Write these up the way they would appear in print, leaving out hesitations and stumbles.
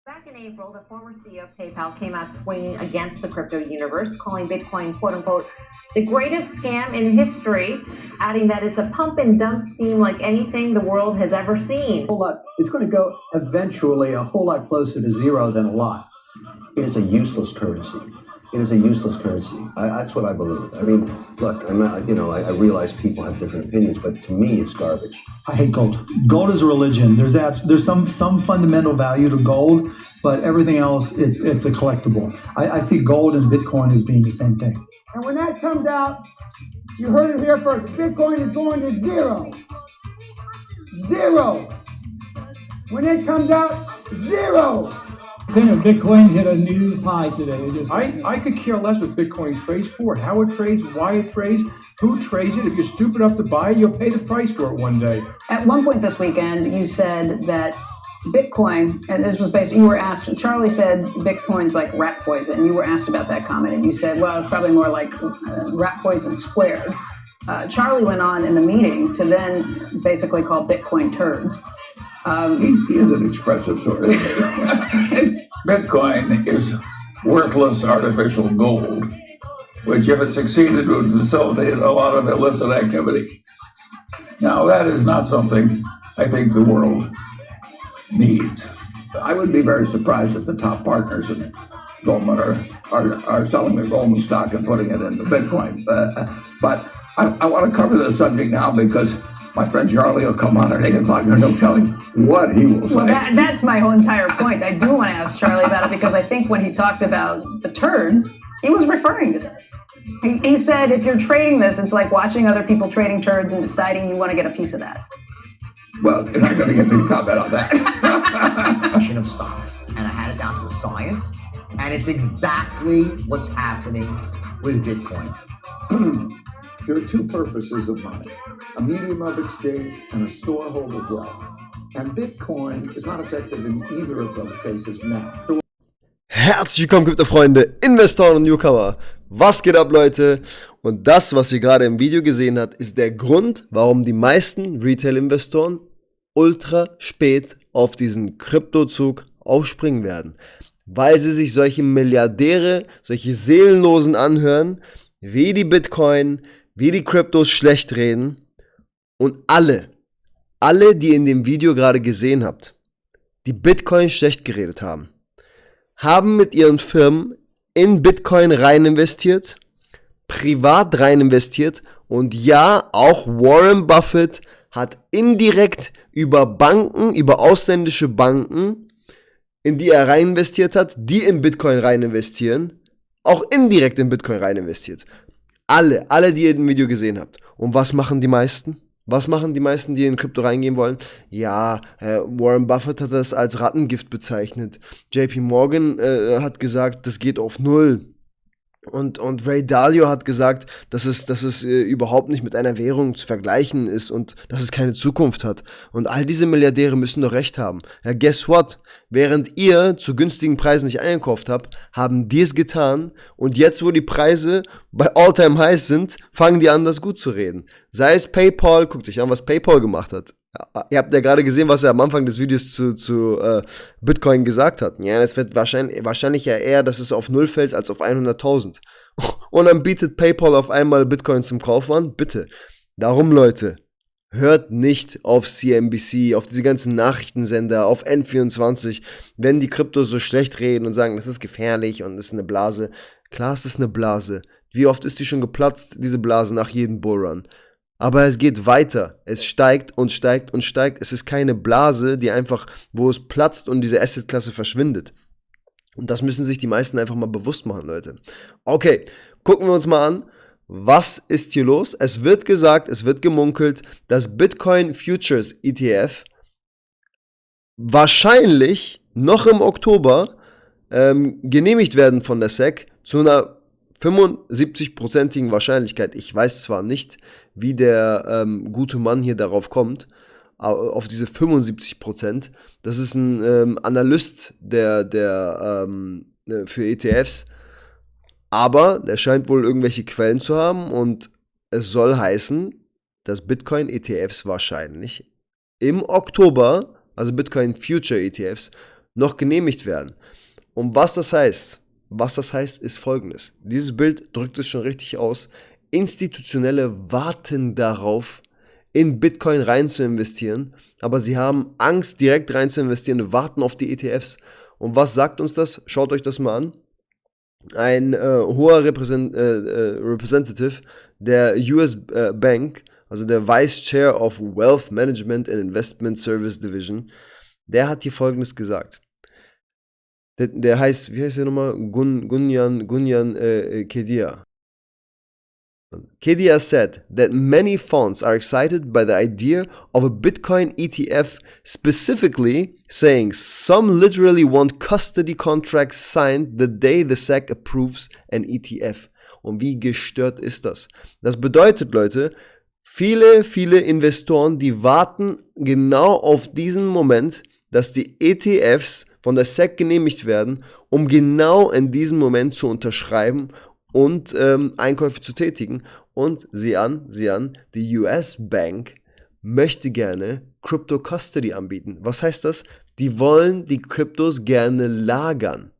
Back in April, the former CEO of PayPal came out swinging against the crypto universe, calling Bitcoin, quote unquote, the greatest scam in history, adding that it's a pump and dump scheme like anything the world has ever seen. It's going to go eventually a whole lot closer to zero than a lot. It is a useless currency. It is a useless currency. That's what I believe. I mean, look, I realize people have different opinions, but to me, it's garbage. I hate gold. Gold is a religion. There's some fundamental value to gold, but everything else it's a collectible. I see gold and Bitcoin as being the same thing. And when that comes out, you heard it here first. Bitcoin is going to zero. Zero. When it comes out, zero. Bitcoin hit a new high today. I could care less what Bitcoin trades for, how it trades, why it trades, who trades it. If you're stupid enough to buy it, you'll pay the price for it one day. At one point this weekend, you said that Bitcoin, and this was based, you were asked, Charlie said Bitcoin's like rat poison. You were asked about that comment, and you said, well, it's probably more like rat poison squared. Charlie went on in the meeting to then basically call Bitcoin turds. He is an expressive sort of thing. Bitcoin is worthless artificial gold, which if it succeeded would facilitate a lot of illicit activity. Now that is not something I think the world needs. I would be very surprised if the top partners in Goldman are selling their Goldman stock and putting it into Bitcoin. But I want to cover this subject now because my friend Charlie will come on at 8 o'clock. There's no telling what he will say. Well, that's my whole entire point. I do want to ask Charlie about it because I think when he talked about the turds, he was referring to this. He said if you're trading this, it's like watching other people trading turds and deciding you want to get a piece of that. Well, you're not going to get me to comment on that. Of stocks, and I had it down to a science, and it's exactly what's happening with Bitcoin. There are two purposes of money, a medium of exchange and a storehold of wealth. And Bitcoin is not effective in either of those cases now. Herzlich willkommen, Krypto-Freunde, Investoren und Newcomer. Was geht ab, Leute? Und das, was ihr gerade im Video gesehen habt, ist der Grund, warum die meisten Retail-Investoren ultra spät auf diesen Kryptozug aufspringen werden. Weil sie sich solche Milliardäre, solche Seelenlosen anhören, wie die Bitcoin, wie die Kryptos schlecht reden. Und alle, die ihr in dem Video gerade gesehen habt, die Bitcoin schlecht geredet haben mit ihren Firmen in Bitcoin rein investiert, privat rein investiert und ja, auch Warren Buffett hat indirekt über Banken, über ausländische Banken, in die er rein investiert hat, die in Bitcoin rein investieren, auch indirekt in Bitcoin rein investiert. Alle, die ihr im Video gesehen habt. Und was machen die meisten? Was machen die meisten, die in Krypto reingehen wollen? Ja, Warren Buffett hat das als Rattengift bezeichnet. JP Morgan hat gesagt, das geht auf Null. Und Ray Dalio hat gesagt, dass es überhaupt nicht mit einer Währung zu vergleichen ist und dass es keine Zukunft hat. Und all diese Milliardäre müssen doch recht haben. Ja, guess what? Während ihr zu günstigen Preisen nicht eingekauft habt, haben die es getan. Und jetzt, wo die Preise bei All-Time Highs sind, fangen die an, das gut zu reden. Sei es PayPal, guckt euch an, was PayPal gemacht hat. Ihr habt ja gerade gesehen, was er am Anfang des Videos zu Bitcoin gesagt hat. Ja, es wird wahrscheinlich ja eher, dass es auf 0 fällt, als auf 100.000. Und dann bietet PayPal auf einmal Bitcoin zum Kauf an. Bitte. Darum, Leute, hört nicht auf CNBC, auf diese ganzen Nachrichtensender, auf N24, wenn die Kryptos so schlecht reden und sagen, das ist gefährlich und das ist eine Blase. Klar, es ist eine Blase. Wie oft ist die schon geplatzt, diese Blase, nach jedem Bullrun? Aber es geht weiter. Es steigt und steigt und steigt. Es ist keine Blase, die einfach, wo es platzt und diese Assetklasse verschwindet. Und das müssen sich die meisten einfach mal bewusst machen, Leute. Okay, gucken wir uns mal an. Was ist hier los? Es wird gesagt, es wird gemunkelt, dass Bitcoin Futures ETF wahrscheinlich noch im Oktober genehmigt werden von der SEC zu einer 75%igen Wahrscheinlichkeit. Ich weiß zwar nicht, wie der gute Mann hier darauf kommt, auf diese 75%. Das ist ein Analyst für ETFs, aber der scheint wohl irgendwelche Quellen zu haben und es soll heißen, dass Bitcoin ETFs wahrscheinlich im Oktober, also Bitcoin Future ETFs, noch genehmigt werden. Und was das heißt, ist folgendes. Dieses Bild drückt es schon richtig aus. Institutionelle warten darauf, in Bitcoin rein zu investieren, aber sie haben Angst, direkt rein zu investieren und warten auf die ETFs. Und was sagt uns das? Schaut euch das mal an. Ein hoher Representative der US Bank, also der Vice Chair of Wealth Management and Investment Service Division, der hat hier Folgendes gesagt. Der heißt, wie heißt der nochmal? Gunjan Kedia. Kedia said that many funds are excited by the idea of a Bitcoin ETF, specifically saying some literally want custody contracts signed the day the SEC approves an ETF. Und wie gestört ist das? Das bedeutet, Leute, viele Investoren, die warten genau auf diesen Moment, dass die ETFs von der SEC genehmigt werden, um genau in diesem Moment zu unterschreiben und Einkäufe zu tätigen. Und sieh an, die US Bank möchte gerne Crypto Custody anbieten. Was heißt das? Die wollen die Kryptos gerne lagern.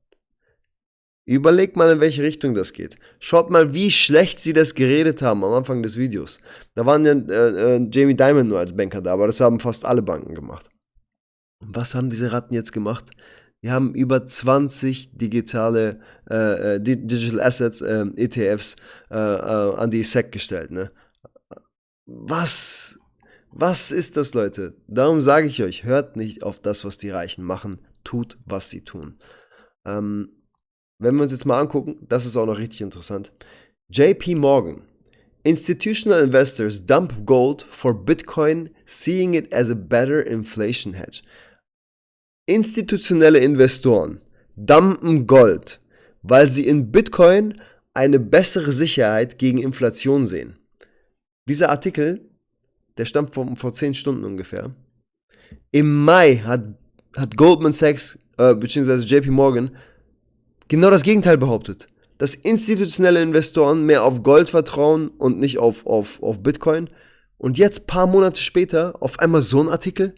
Überlegt mal, in welche Richtung das geht. Schaut mal, wie schlecht sie das geredet haben am Anfang des Videos. Da waren ja Jamie Dimon nur als Banker da, aber das haben fast alle Banken gemacht. Und was haben diese Ratten jetzt gemacht? Die haben über 20 digitale Digital Assets, ETFs an die SEC gestellt. Ne? Was ist das, Leute? Darum sage ich euch, hört nicht auf das, was die Reichen machen. Tut, was sie tun. Wenn wir uns jetzt mal angucken, das ist auch noch richtig interessant. JP Morgan. Institutional investors dump gold for Bitcoin, seeing it as a better inflation hedge. Institutionelle Investoren dumpen Gold, weil sie in Bitcoin eine bessere Sicherheit gegen Inflation sehen. Dieser Artikel, der stammt vor 10 Stunden ungefähr. Im Mai hat Goldman Sachs bzw. JP Morgan genau das Gegenteil behauptet. Dass institutionelle Investoren mehr auf Gold vertrauen und nicht auf Bitcoin. Und jetzt, paar Monate später, auf einmal so ein Artikel.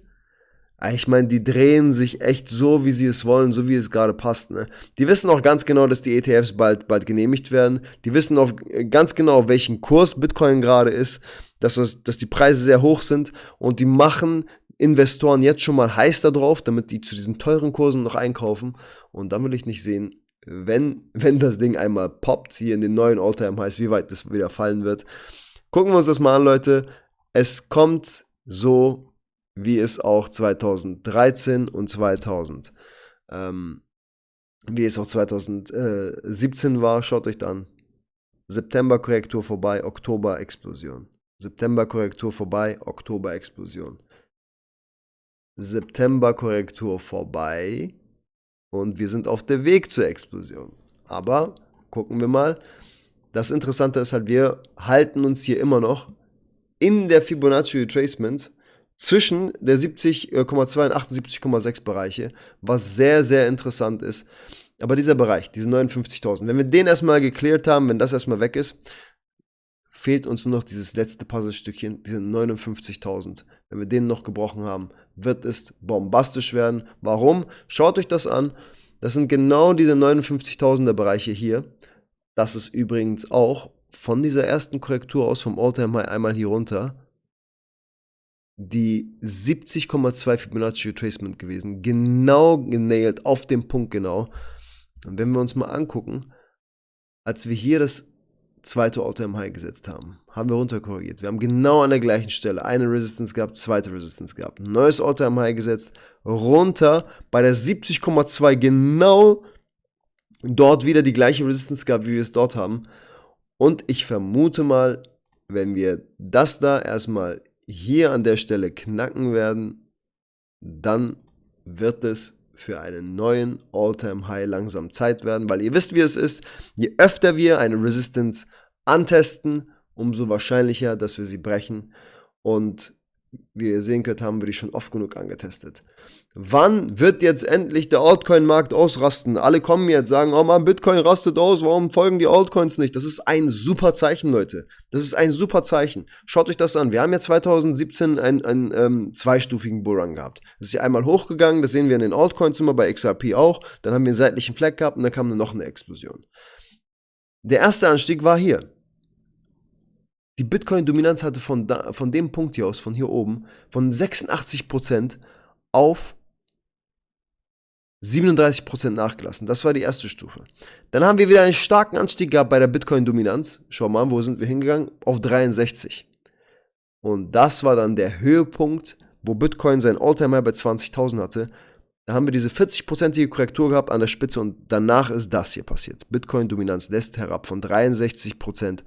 Ich meine, die drehen sich echt so, wie sie es wollen, so wie es gerade passt. Ne? Die wissen auch ganz genau, dass die ETFs bald genehmigt werden. Die wissen auch ganz genau, auf welchen Kurs Bitcoin gerade ist, dass die Preise sehr hoch sind. Und die machen Investoren jetzt schon mal heiß da drauf, damit die zu diesen teuren Kursen noch einkaufen. Und dann will ich nicht sehen, wenn das Ding einmal poppt, hier in den neuen All-Time-Highs, wie weit das wieder fallen wird. Gucken wir uns das mal an, Leute. Es kommt so, wie es auch 2013 und 2000, wie es auch 2017 war. Schaut euch da an. September-Korrektur vorbei, Oktober-Explosion. September-Korrektur vorbei, Oktober-Explosion. September-Korrektur vorbei und wir sind auf der Weg zur Explosion. Aber gucken wir mal. Das Interessante ist halt, wir halten uns hier immer noch in der Fibonacci Retracement zwischen der 70,2 und 78,6 Bereiche, was sehr, sehr interessant ist. Aber dieser Bereich, diese 59.000, wenn wir den erstmal geklärt haben, wenn das erstmal weg ist, fehlt uns nur noch dieses letzte Puzzlestückchen, diese 59.000. Wenn wir den noch gebrochen haben, wird es bombastisch werden. Warum? Schaut euch das an. Das sind genau diese 59.000er Bereiche hier. Das ist übrigens auch von dieser ersten Korrektur aus vom All-Time-High einmal hier runter die 70,2 Fibonacci Retracement gewesen. Genau genailt, auf den Punkt genau. Und wenn wir uns mal angucken, als wir hier das zweite All-Time-High gesetzt haben, haben wir runterkorrigiert. Wir haben genau an der gleichen Stelle eine Resistance gehabt, zweite Resistance gehabt. Neues All-Time-High gesetzt, runter bei der 70,2 genau dort wieder die gleiche Resistance gehabt, wie wir es dort haben. Und ich vermute mal, wenn wir das da erstmal hier an der Stelle knacken werden, dann wird es für einen neuen All-Time-High langsam Zeit werden, weil ihr wisst, wie es ist. Je öfter wir eine Resistance antesten, umso wahrscheinlicher, dass wir sie brechen. Und wie ihr sehen könnt, haben wir die schon oft genug angetestet. Wann wird jetzt endlich der Altcoin-Markt ausrasten? Alle kommen jetzt, sagen, oh man, Bitcoin rastet aus, warum folgen die Altcoins nicht? Das ist ein super Zeichen, Leute. Das ist ein super Zeichen. Schaut euch das an. Wir haben ja 2017 einen zweistufigen Bullrun gehabt. Das ist ja einmal hochgegangen, das sehen wir in den Altcoins immer, bei XRP auch. Dann haben wir einen seitlichen Fleck gehabt und dann kam noch eine Explosion. Der erste Anstieg war hier. Die Bitcoin-Dominanz hatte von dem Punkt hier aus, von hier oben, von 86% auf 37% nachgelassen. Das war die erste Stufe. Dann haben wir wieder einen starken Anstieg gehabt bei der Bitcoin-Dominanz. Schau mal, wo sind wir hingegangen? Auf 63. Und das war dann der Höhepunkt, wo Bitcoin sein All-Time-High bei 20.000 hatte. Da haben wir diese 40%ige Korrektur gehabt an der Spitze und danach ist das hier passiert. Bitcoin-Dominanz lässt herab von 63%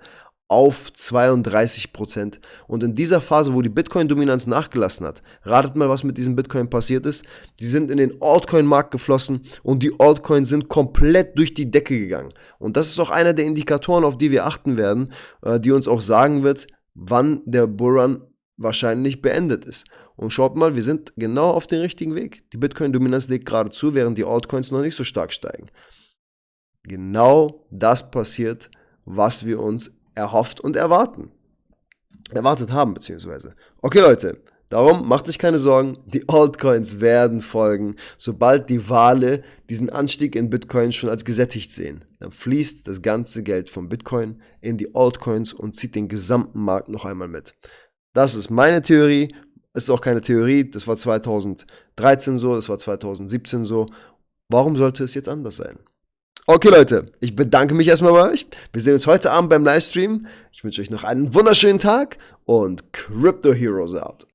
auf 32%. Und in dieser Phase, wo die Bitcoin-Dominanz nachgelassen hat, ratet mal, was mit diesem Bitcoin passiert ist. Die sind in den Altcoin-Markt geflossen und die Altcoins sind komplett durch die Decke gegangen. Und das ist auch einer der Indikatoren, auf die wir achten werden, die uns auch sagen wird, wann der Bullrun wahrscheinlich beendet ist. Und schaut mal, wir sind genau auf dem richtigen Weg. Die Bitcoin-Dominanz legt gerade zu, während die Altcoins noch nicht so stark steigen. Genau das passiert, was wir uns erhofft und erwartet haben, beziehungsweise. Okay, Leute, darum macht euch keine Sorgen, die Altcoins werden folgen, sobald die Wale diesen Anstieg in Bitcoin schon als gesättigt sehen. Dann fließt das ganze Geld von Bitcoin in die Altcoins und zieht den gesamten Markt noch einmal mit. Das ist meine Theorie, ist auch keine Theorie, das war 2013 so, das war 2017 so. Warum sollte es jetzt anders sein? Okay, Leute, ich bedanke mich erstmal bei euch. Wir sehen uns heute Abend beim Livestream. Ich wünsche euch noch einen wunderschönen Tag und Crypto Heroes out.